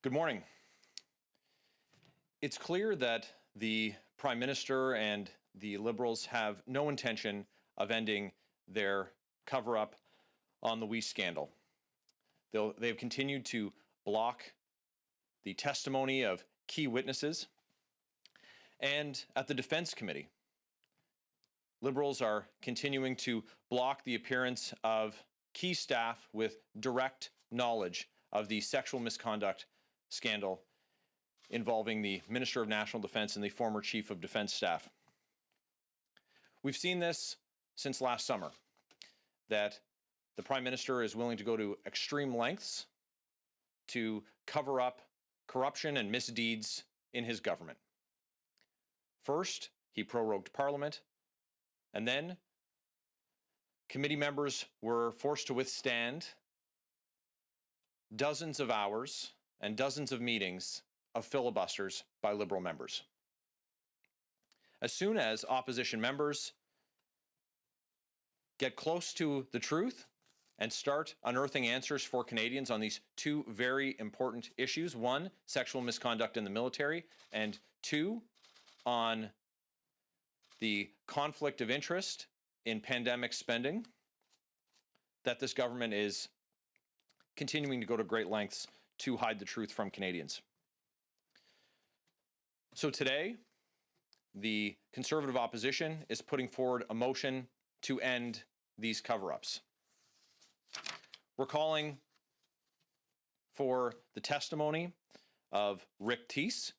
Good morning. It's clear that the Prime Minister and the Liberals have no intention of ending their cover-up on the Weiss scandal. They've continued to block the testimony of key witnesses. And at the Defense Committee, Liberals are continuing to block the appearance of key staff with direct knowledge of the sexual misconduct scandal involving the Minister of National Defense and the former Chief of Defense Staff. We've seen this since last summer, that the Prime Minister is willing to go to extreme lengths to cover up corruption and misdeeds in his government. First, he prorogued Parliament, and then committee members were forced to withstand dozens of hours and dozens of meetings of filibusters by Liberal members. As soon as opposition members get close to the truth and start unearthing answers for Canadians on these two very important issues, one, sexual misconduct in the military, and two, on the conflict of interest in pandemic spending, that this government is continuing to go to great lengths to hide the truth from Canadians. So today, the Conservative opposition is putting forward a motion to end these cover-ups. We're calling for the testimony of Rick Teese,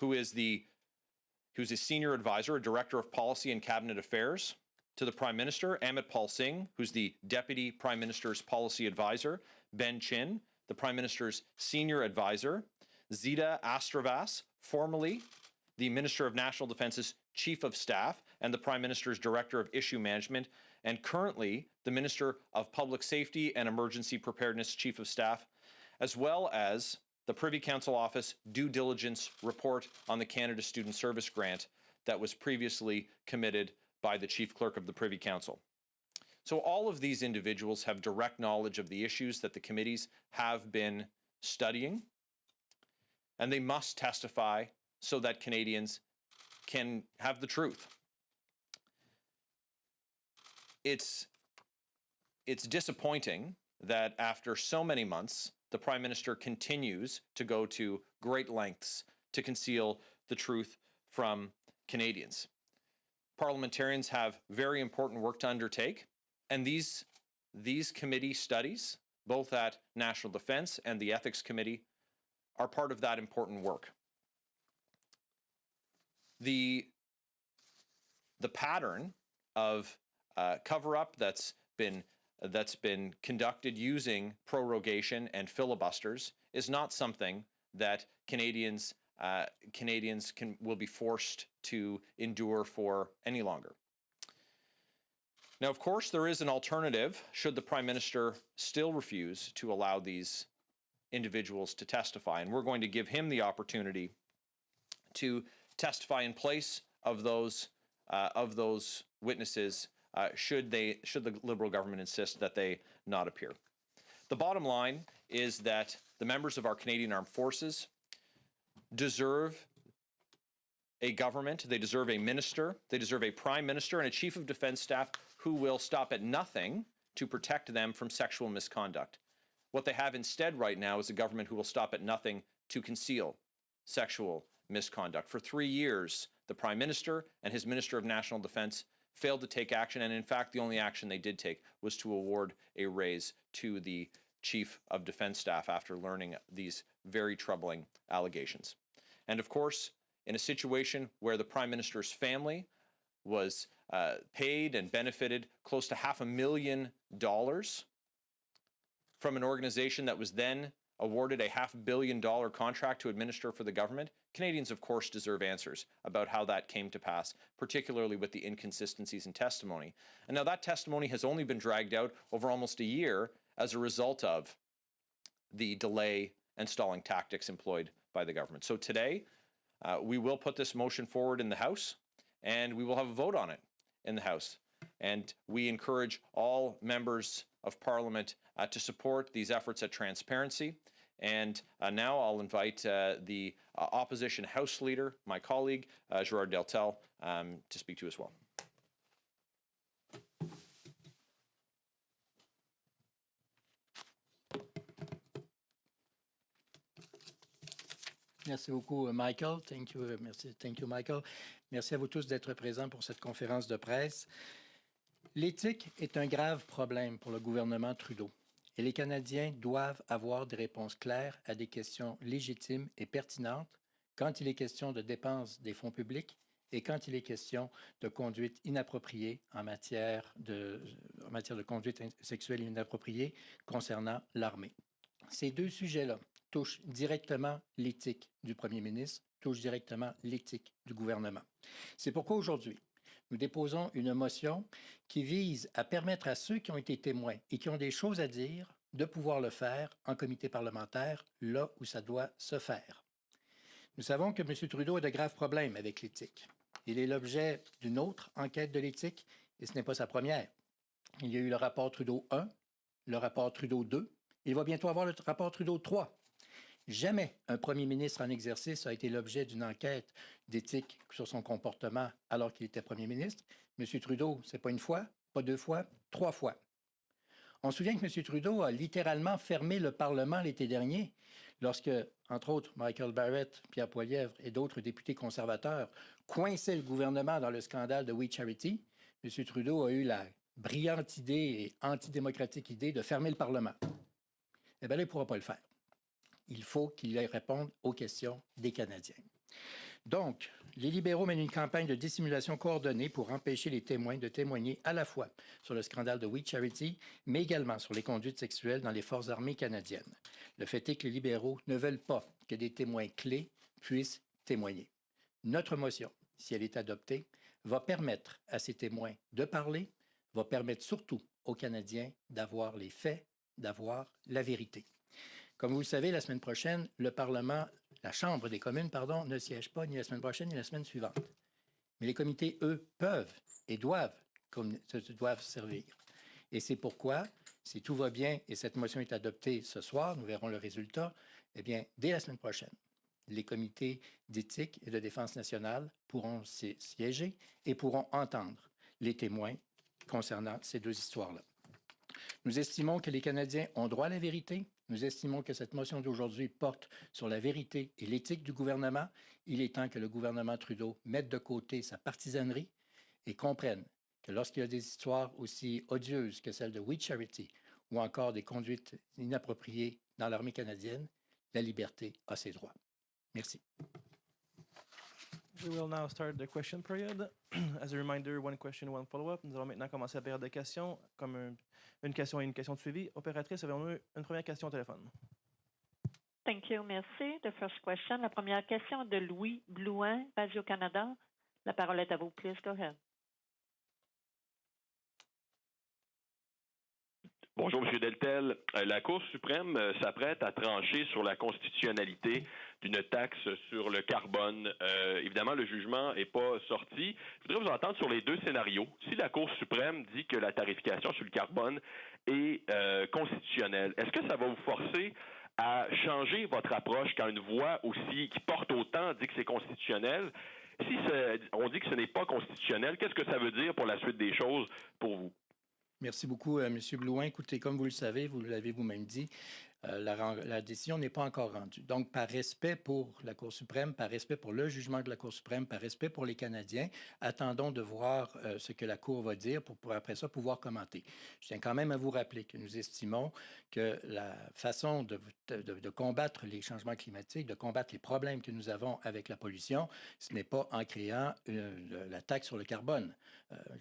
who's a senior advisor, a director of policy and cabinet affairs to the Prime Minister, Amit Pal Singh, who's the Deputy Prime Minister's policy advisor, Ben Chin, the Prime Minister's senior advisor, Zita Astravas, formerly the Minister of National Defence's Chief of Staff and the Prime Minister's Director of Issue Management, and currently the Minister of Public Safety and Emergency Preparedness Chief of Staff, as well as the Privy Council Office due diligence report on the Canada Student Service Grant that was previously committed by the Chief Clerk of the Privy Council. So all of these individuals have direct knowledge of the issues that the committees have been studying, and they must testify so that Canadians can have the truth. It's disappointing that after so many months, the Prime Minister continues to go to great lengths to conceal the truth from Canadians. Parliamentarians have very important work to undertake, and these committee studies, both at National Defense and the Ethics Committee, are part of that important work. The pattern of cover-up that's been conducted using prorogation and filibusters is not something that Canadians will be forced to endure for any longer. Now, of course, there is an alternative should the Prime Minister still refuse to allow these individuals to testify, and we're going to give him the opportunity to testify in place of those witnesses should the Liberal government insist that they not appear. The bottom line is that the members of our Canadian Armed Forces deserve a government, they deserve a minister, they deserve a Prime Minister and a Chief of Defense Staff who will stop at nothing to protect them from sexual misconduct. What they have instead right now is a government who will stop at nothing to conceal sexual misconduct. For 3 years, the Prime Minister and his Minister of National Defense failed to take action, and in fact, the only action they did take was to award a raise to the Chief of Defense Staff after learning these very troubling allegations. And of course, in a situation where the Prime Minister's family was paid and benefited close to $500,000 from an organization that was then awarded a $500 million contract to administer for the government, Canadians, of course, deserve answers about how that came to pass, particularly with the inconsistencies in testimony. And now that testimony has only been dragged out over almost a year as a result of the delay and stalling tactics employed by the government. So today, we will put this motion forward in the House, and we will have a vote on it in the House. And we encourage all members of Parliament to support these efforts at transparency And now I'll invite the opposition House Leader, my colleague, Gérard Deltell, to speak to you as well. Merci beaucoup, Michael. Thank you, Michael. Merci à vous tous d'être présents pour cette conférence de presse. L'éthique est un grave problème pour le gouvernement Trudeau et les Canadiens doivent avoir des réponses claires à des questions légitimes et pertinentes quand il est question de dépenses des fonds publics et quand il est question de conduite inappropriée en matière de conduite sexuelle inappropriée concernant l'armée. Ces deux sujets-là touchent directement l'éthique du premier ministre, touchent directement l'éthique du gouvernement. C'est pourquoi aujourd'hui, nous déposons une motion qui vise à permettre à ceux qui ont été témoins et qui ont des choses à dire de pouvoir le faire en comité parlementaire, là où ça doit se faire. Nous savons que M. Trudeau a de graves problèmes avec l'éthique. Il est l'objet d'une autre enquête de l'éthique et ce n'est pas sa première. Il y a eu le rapport Trudeau 1, le rapport Trudeau 2, il va bientôt avoir le rapport Trudeau 3. Jamais un premier ministre en exercice a été l'objet d'une enquête d'éthique sur son comportement alors qu'il était premier ministre. M. Trudeau, c'est pas une fois, pas deux fois, 3 fois. On se souvient que M. Trudeau a littéralement fermé le Parlement l'été dernier lorsque, entre autres, Michael Barrett, Pierre Poilievre et d'autres députés conservateurs coinçaient le gouvernement dans le scandale de We Charity. M. Trudeau a eu la brillante idée et antidémocratique idée de fermer le Parlement. Eh bien là, il ne pourra pas le faire. Il faut qu'il réponde aux questions des Canadiens. Donc, les libéraux mènent une campagne de dissimulation coordonnée pour empêcher les témoins de témoigner à la fois sur le scandale de We Charity, mais également sur les conduites sexuelles dans les forces armées canadiennes. Le fait est que les libéraux ne veulent pas que des témoins clés puissent témoigner. Notre motion, si elle est adoptée, va permettre à ces témoins de parler, va permettre surtout aux Canadiens d'avoir les faits, d'avoir la vérité. Comme vous le savez, la semaine prochaine, le Parlement, la Chambre des communes, ne siège pas ni la semaine prochaine ni la semaine suivante. Mais les comités, eux, peuvent et doivent servir. Et c'est pourquoi, si tout va bien et cette motion est adoptée ce soir, nous verrons le résultat, eh bien, dès la semaine prochaine, les comités d'éthique et de défense nationale pourront siéger et pourront entendre les témoins concernant ces deux histoires-là. Nous estimons que les Canadiens ont droit à la vérité. Nous estimons que cette motion d'aujourd'hui porte sur la vérité et l'éthique du gouvernement. Il est temps que le gouvernement Trudeau mette de côté sa partisanerie et comprenne que lorsqu'il y a des histoires aussi odieuses que celle de We Charity ou encore des conduites inappropriées dans l'armée canadienne, la liberté a ses droits. Merci. We will now start the question period. As a reminder, one question, one follow-up. Nous allons maintenant commencer la période de questions, comme une question et une question de suivi. Opératrice, avons-nous une première question au téléphone? Thank you. Merci. The first question. La première question de Louis Blouin, Radio-Canada. La parole est à vous. Please go ahead. Bonjour, M. Deltell. La Cour suprême s'apprête à trancher sur la constitutionnalité d'une taxe sur le carbone. Évidemment, le jugement n'est pas sorti. Je voudrais vous entendre sur les deux scénarios. Si la Cour suprême dit que la tarification sur le carbone est constitutionnelle, est-ce que ça va vous forcer à changer votre approche quand une voix aussi qui porte autant dit que c'est constitutionnel? Si on dit que ce n'est pas constitutionnel, qu'est-ce que ça veut dire pour la suite des choses pour vous? Merci beaucoup, M. Blouin. Écoutez, comme vous le savez, vous l'avez vous-même dit, la décision n'est pas encore rendue. Donc, par respect pour la Cour suprême, par respect pour le jugement de la Cour suprême, par respect pour les Canadiens, attendons de voir ce que la Cour va dire pour après ça pouvoir commenter. Je tiens quand même à vous rappeler que nous estimons que la façon de combattre les changements climatiques, de combattre les problèmes que nous avons avec la pollution, ce n'est pas en créant la taxe sur le carbone.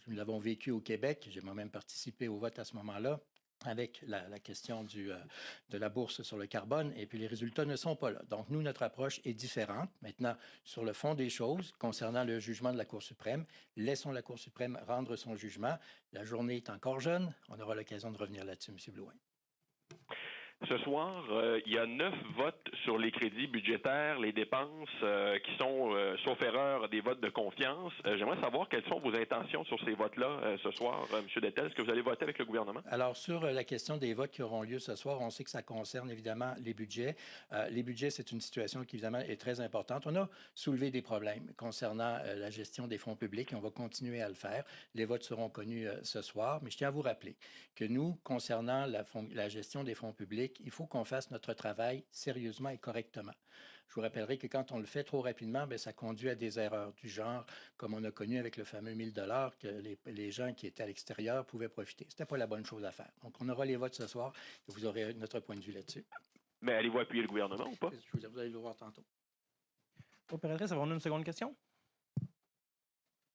Nous l'avons vécu au Québec, j'ai moi-même participé au vote à ce moment-là, avec la question de la bourse sur le carbone, et puis les résultats ne sont pas là. Donc, nous, notre approche est différente. Maintenant, sur le fond des choses, concernant le jugement de la Cour suprême, laissons la Cour suprême rendre son jugement. La journée est encore jeune. On aura l'occasion de revenir là-dessus, M. Blouin. Ce soir, il y a 9 votes sur les crédits budgétaires, les dépenses qui sont, sauf erreur, des votes de confiance. J'aimerais savoir quelles sont vos intentions sur ces votes-là ce soir, M. Deltell. Est-ce que vous allez voter avec le gouvernement? Alors, sur la question des votes qui auront lieu ce soir, on sait que ça concerne évidemment les budgets. Les budgets, c'est une situation qui, évidemment, est très importante. On a soulevé des problèmes concernant la gestion des fonds publics et on va continuer à le faire. Les votes seront connus ce soir, mais je tiens à vous rappeler que nous, concernant la gestion des fonds publics, il faut qu'on fasse notre travail sérieusement et correctement. Je vous rappellerai que quand on le fait trop rapidement, bien, ça conduit à des erreurs du genre, comme on a connu avec le fameux 1 000 $ que les gens qui étaient à l'extérieur pouvaient profiter. Ce n'était pas la bonne chose à faire. Donc, on aura les votes ce soir et vous aurez notre point de vue là-dessus. Mais allez-vous appuyer le gouvernement ou pas? Vous allez le voir tantôt. Opératrice, avons-nous une seconde question?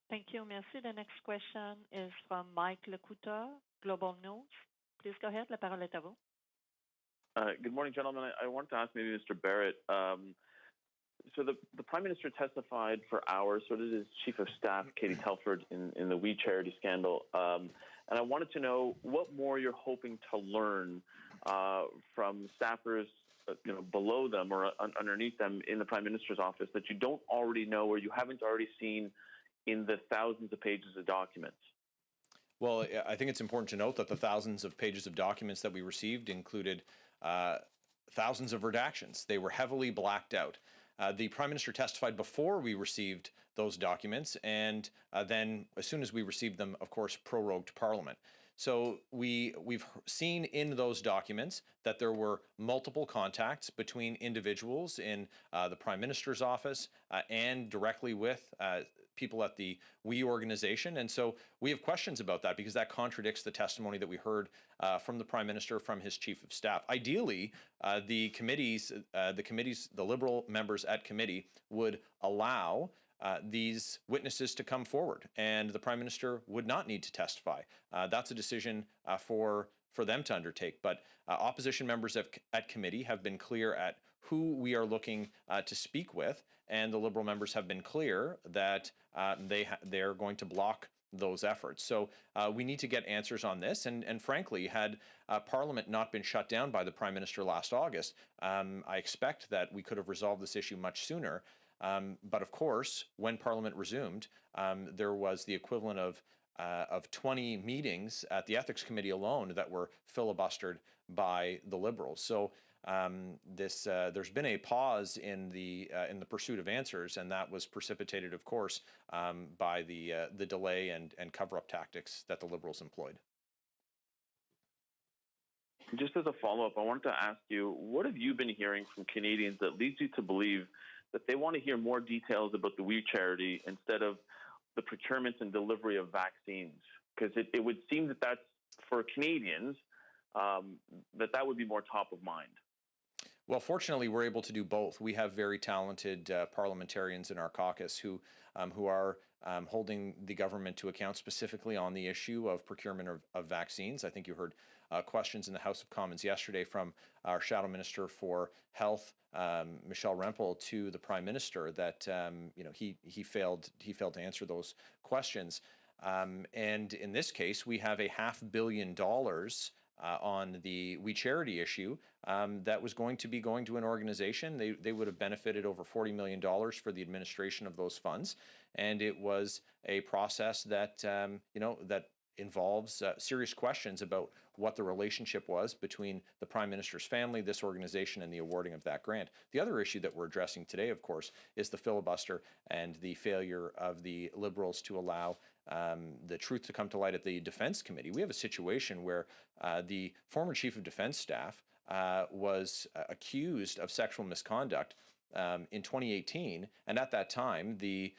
Thank you. Merci. The next question is from Mike Lecouta, Global News. Please go ahead. La parole est à vous. Good morning, gentlemen. I wanted to ask maybe Mr. Barrett. So the Prime Minister testified for hours, so did his Chief of Staff, Katie Telford, in the We Charity scandal. And I wanted to know what more you're hoping to learn from staffers below them or underneath them in the Prime Minister's office that you don't already know or you haven't already seen in the thousands of pages of documents. Well, I think it's important to note that the thousands of pages of documents that we received included thousands of redactions. They were heavily blacked out. The Prime Minister testified before we received those documents, and then as soon as we received them, of course, prorogued Parliament. So we've seen in those documents that there were multiple contacts between individuals in the Prime Minister's office and directly with people at the We organization. And so we have questions about that because that contradicts the testimony that we heard from the Prime Minister, from his Chief of Staff. Ideally, the Liberal members at committee would allow these witnesses to come forward, and the Prime Minister would not need to testify. That's a decision for them to undertake. But opposition members at committee have been clear at who we are looking to speak with, and the Liberal members have been clear that they're going to block those efforts. So we need to get answers on this. And frankly, had Parliament not been shut down by the Prime Minister last August, I expect that we could have resolved this issue much sooner. But of course, when Parliament resumed, there was the equivalent of 20 meetings at the Ethics Committee alone that were filibustered by the Liberals. So there's been a pause in the pursuit of answers, and that was precipitated, of course, by the delay and cover-up tactics that the Liberals employed. Just as a follow-up, I wanted to ask you, what have you been hearing from Canadians that leads you to believe that they want to hear more details about the We Charity instead of the procurement and delivery of vaccines? Because it would seem that that's, for Canadians, that would be more top of mind. Well, fortunately, we're able to do both. We have very talented parliamentarians in our caucus who are holding the government to account specifically on the issue of procurement of vaccines. I think you heard questions in the House of Commons yesterday from our Shadow Minister for Health, Michelle Rempel, to the Prime Minister that he failed to answer those questions. And in this case, we have a $500 million on the We Charity issue that was going to be going to an organization. They would have benefited over $40 million for the administration of those funds. And it was a process that, that involves serious questions about what the relationship was between the Prime Minister's family, this organization, and the awarding of that grant. The other issue that we're addressing today, of course, is the filibuster and the failure of the Liberals to allow the truth to come to light at the Defense Committee. We have a situation where the former Chief of Defense Staff was accused of sexual misconduct in 2018, and at that time, the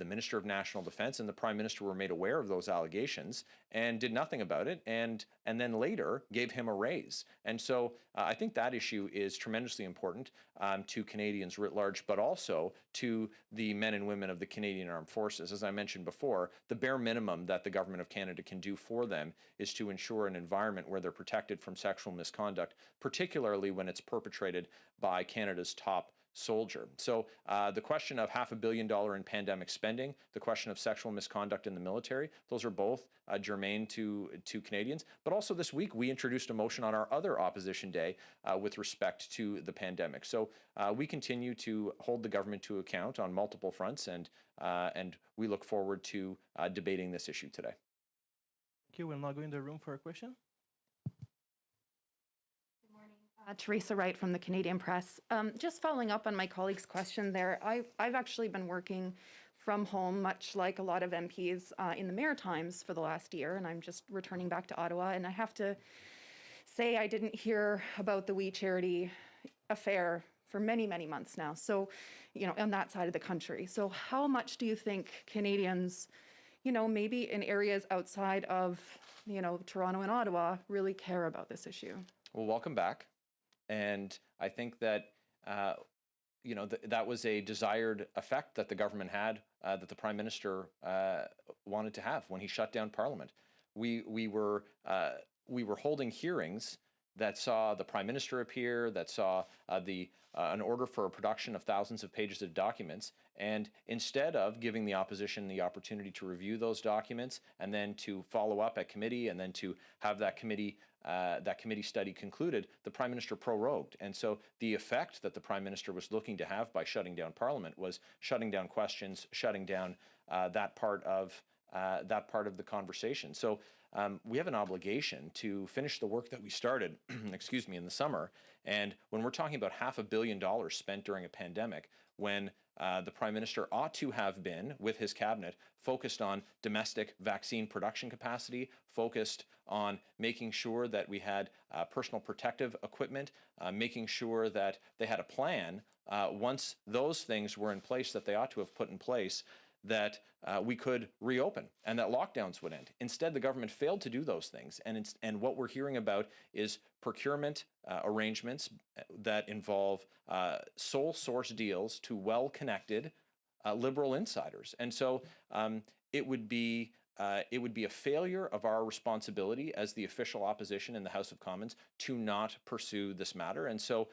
Minister of National Defense and the Prime Minister were made aware of those allegations and did nothing about it, and then later gave him a raise. And so I think that issue is tremendously important to Canadians writ large, but also to the men and women of the Canadian Armed Forces. As I mentioned before, the bare minimum that the Government of Canada can do for them is to ensure an environment where they're protected from sexual misconduct, particularly when it's perpetrated by Canada's top soldier. So the question of $500 million in pandemic spending, the question of sexual misconduct in the military, those are both germane to Canadians. But also this week, we introduced a motion on our other opposition day with respect to the pandemic. So we continue to hold the government to account on multiple fronts, and we look forward to debating this issue today. Thank you. We'll now go in the room for a question. Teresa Wright from the Canadian Press. Just following up on my colleague's question there, I've actually been working from home, much like a lot of MPs in the Maritimes for the last year, and I'm just returning back to Ottawa. And I have to say I didn't hear about the We Charity affair for many, many months now. So, on that side of the country. So how much do you think Canadians, maybe in areas outside of, Toronto and Ottawa, really care about this issue? Well, welcome back. And I think that, that was a desired effect that the government had, that the Prime Minister wanted to have when he shut down Parliament. We were holding hearings that saw the Prime Minister appear, that saw an order for a production of thousands of pages of documents. And instead of giving the opposition the opportunity to review those documents and then to follow up at committee and then to have that committee study concluded, the Prime Minister prorogued. And so the effect that the Prime Minister was looking to have by shutting down Parliament was shutting down questions, shutting down that part of the conversation. So we have an obligation to finish the work that we started, in the summer. And when we're talking about $500 million spent during a pandemic, when the Prime Minister ought to have been, with his cabinet, focused on domestic vaccine production capacity, focused on making sure that we had personal protective equipment, making sure that they had a plan once those things were in place that they ought to have put in place, that we could reopen and that lockdowns would end. Instead, the government failed to do those things. And what we're hearing about is procurement arrangements that involve sole source deals to well-connected liberal insiders. And so it would be a failure of our responsibility as the official opposition in the House of Commons to not pursue this matter. And so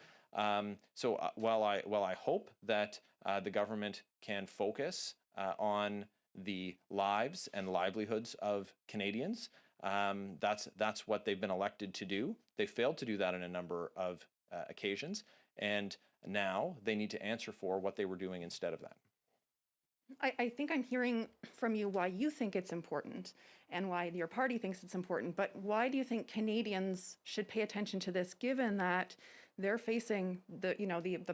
while I hope that the government can focus on the lives and livelihoods of Canadians, that's what they've been elected to do. They failed to do that on a number of occasions, and now they need to answer for what they were doing instead of that. I think I'm hearing from you why you think it's important and why your party thinks it's important, but why do you think Canadians should pay attention to this, given that they're facing the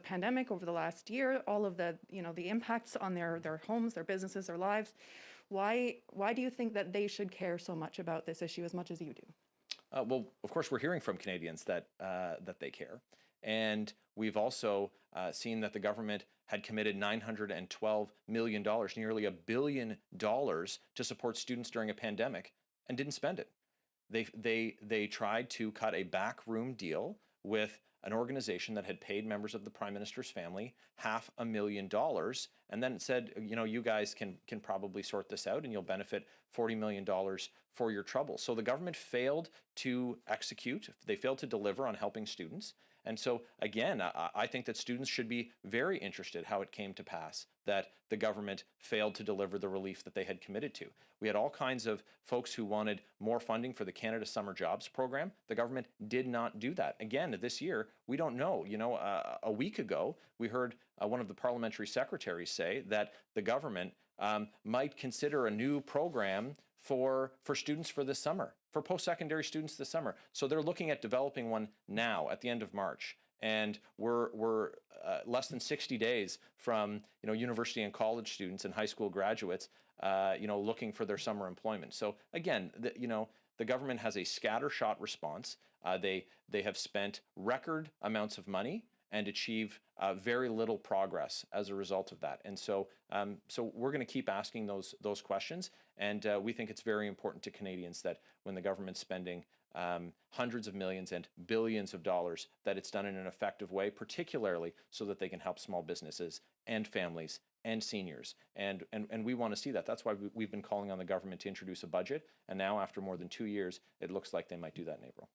pandemic over the last year, all of the impacts on their homes, their businesses, their lives? Why do you think that they should care so much about this issue as much as you do? Well, of course, we're hearing from Canadians that they care. And we've also seen that the government had committed $912 million, nearly $1 billion, to support students during a pandemic and didn't spend it. They tried to cut a backroom deal with an organization that had paid members of the Prime Minister's family $500,000, and then it said, you guys can probably sort this out and you'll benefit $40 million for your trouble. So the government failed to execute. They failed to deliver on helping students. And so, again, I think that students should be very interested how it came to pass that the government failed to deliver the relief that they had committed to. We had all kinds of folks who wanted more funding for the Canada Summer Jobs Program. The government did not do that. Again, this year, we don't know. A week ago, we heard one of the parliamentary secretaries say that the government might consider a new program for students for this summer, for post-secondary students this summer. So they're looking at developing one now at the end of March. And we're less than 60 days from university and college students and high school graduates looking for their summer employment. So again, the government has a scattershot response. They have spent record amounts of money and achieve very little progress as a result of that. And so we're going to keep asking those questions. And we think it's very important to Canadians that when the government's spending hundreds of millions and billions of dollars, that it's done in an effective way, particularly so that they can help small businesses and families and seniors. And we want to see that. That's why we've been calling on the government to introduce a budget. And now, after more than 2 years, it looks like they might do that in April.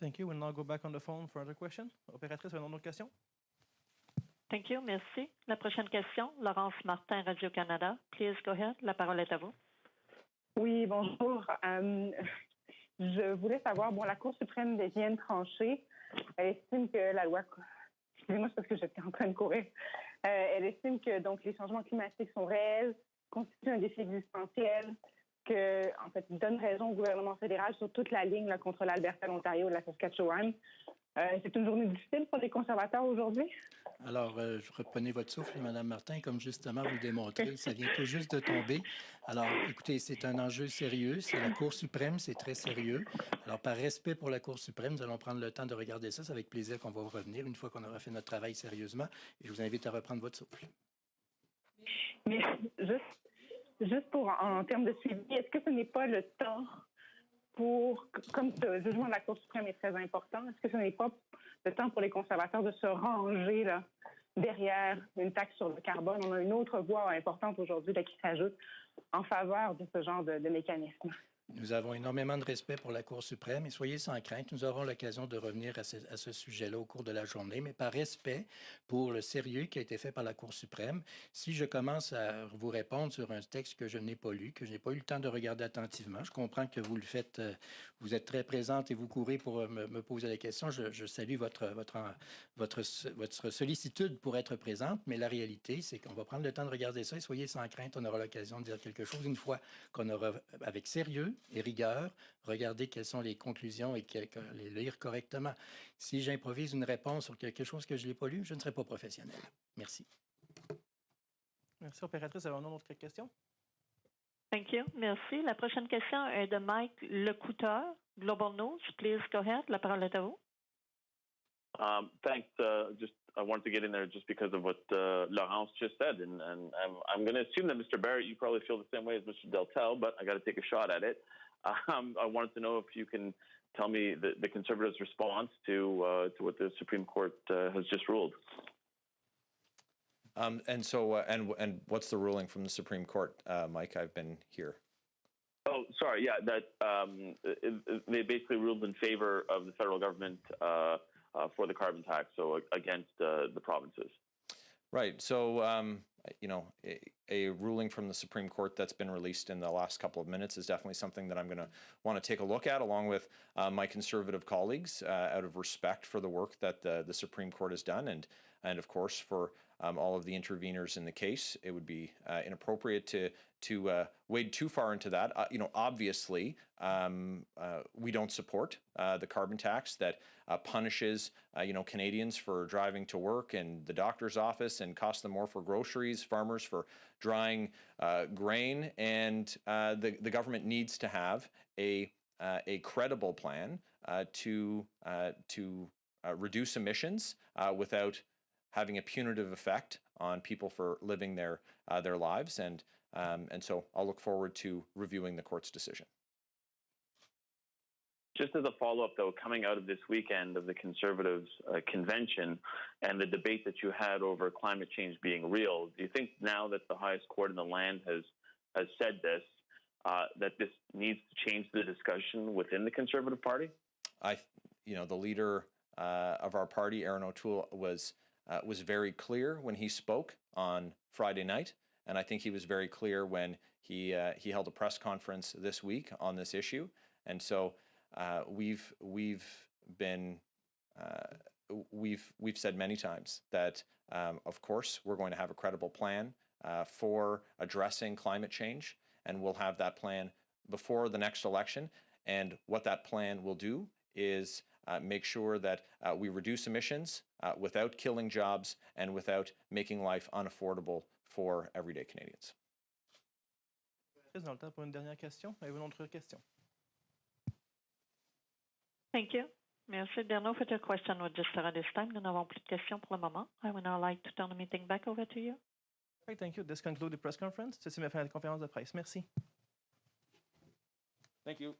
Thank you. We'll now go back on the phone for another question. Opératrice, une autre question? Thank you. Merci. La prochaine question, Laurence Martin, Radio-Canada. Please go ahead. La parole est à vous. Oui, bonjour. Je voulais savoir, la Cour suprême vient de trancher. Elle estime que la loi... Excusez-moi, c'est parce que j'étais en train de courir. Elle estime que donc les changements climatiques sont réels, constituent un défi existentiel, que, en fait, donne raison au gouvernement fédéral sur toute la ligne là, contre l'Alberta, l'Ontario et la Saskatchewan. C'est une journée difficile pour les conservateurs aujourd'hui. Alors, je reprenez votre souffle, Mme Martin, comme justement vous le démontrez, ça vient tout juste de tomber. Alors, écoutez, c'est un enjeu sérieux, c'est la Cour suprême, c'est très sérieux. Alors, par respect pour la Cour suprême, nous allons prendre le temps de regarder ça. C'est avec plaisir qu'on va vous revenir une fois qu'on aura fait notre travail sérieusement. Et je vous invite à reprendre votre souffle. Mais juste pour, en termes de suivi, est-ce que ce n'est pas le temps pour, comme ce jugement de la Cour suprême est très important, est-ce que ce n'est pas le temps pour les conservateurs de se ranger là, derrière une taxe sur le carbone? On a une autre voie importante aujourd'hui qui s'ajoute en faveur de ce genre de mécanisme. Nous avons énormément de respect pour la Cour suprême et soyez sans crainte, nous aurons l'occasion de revenir à ce sujet-là au cours de la journée, mais par respect pour le sérieux qui a été fait par la Cour suprême, si je commence à vous répondre sur un texte que je n'ai pas lu, que je n'ai pas eu le temps de regarder attentivement, je comprends que vous le faites, vous êtes très présente et vous courez pour me poser la question. Je salue votre sollicitude pour être présente, mais la réalité, c'est qu'on va prendre le temps de regarder ça et soyez sans crainte, on aura l'occasion de dire quelque chose une fois qu'on aura, avec sérieux et rigueur, regarder quelles sont les conclusions et les lire correctement. Si j'improvise une réponse sur quelque chose que je n'ai pas lu, je ne serai pas professionnel. Merci. Merci, opératrice. Avons-nous une autre question? Thank you. Merci. La prochaine question est de Mike Lecouteur, Global News. Please go ahead. La parole est à vous. Thanks. I wanted to get in there just because of what Laurence just said, and I'm going to assume that Mr. Barrett, you probably feel the same way as Mr. Deltell, but I got to take a shot at it. I wanted to know if you can tell me the Conservatives' response to what the Supreme Court has just ruled. And what's the ruling from the Supreme Court, Mike? I've been here. Oh, sorry. Yeah, that they basically ruled in favor of the federal government for the carbon tax, so against the provinces. Right. So, a ruling from the Supreme Court that's been released in the last couple of minutes is definitely something that I'm going to want to take a look at, along with my conservative colleagues, out of respect for the work that the Supreme Court has done, and of course for all of the interveners in the case. It would be inappropriate to wade too far into that. Obviously, we don't support the carbon tax that punishes Canadians for driving to work and the doctor's office and costs them more for groceries, farmers for drying grain, and the government needs to have a credible plan to reduce emissions without having a punitive effect on people for living their lives, and so I'll look forward to reviewing the court's decision. Just as a follow-up, though, coming out of this weekend of the Conservatives' convention and the debate that you had over climate change being real, do you think now that the highest court in the land has said this, that this needs to change the discussion within the Conservative Party? The leader of our party, Aaron O'Toole, was very clear when he spoke on Friday night, and I think he was very clear when he held a press conference this week on this issue. And so we've said many times that of course we're going to have a credible plan for addressing climate change, and we'll have that plan before the next election. And what that plan will do is make sure that we reduce emissions without killing jobs and without making life unaffordable for everyday Canadians. Dans le temps pour une dernière question. Avez-vous une autre question? Thank you. Merci. There are no further questions registered at this time. Nous n'avons plus de questions pour le moment. I would now like to turn the meeting back over to you. Right, thank you. This concludes the press conference. Ceci met fin à la conférence de presse. Merci. Thank you.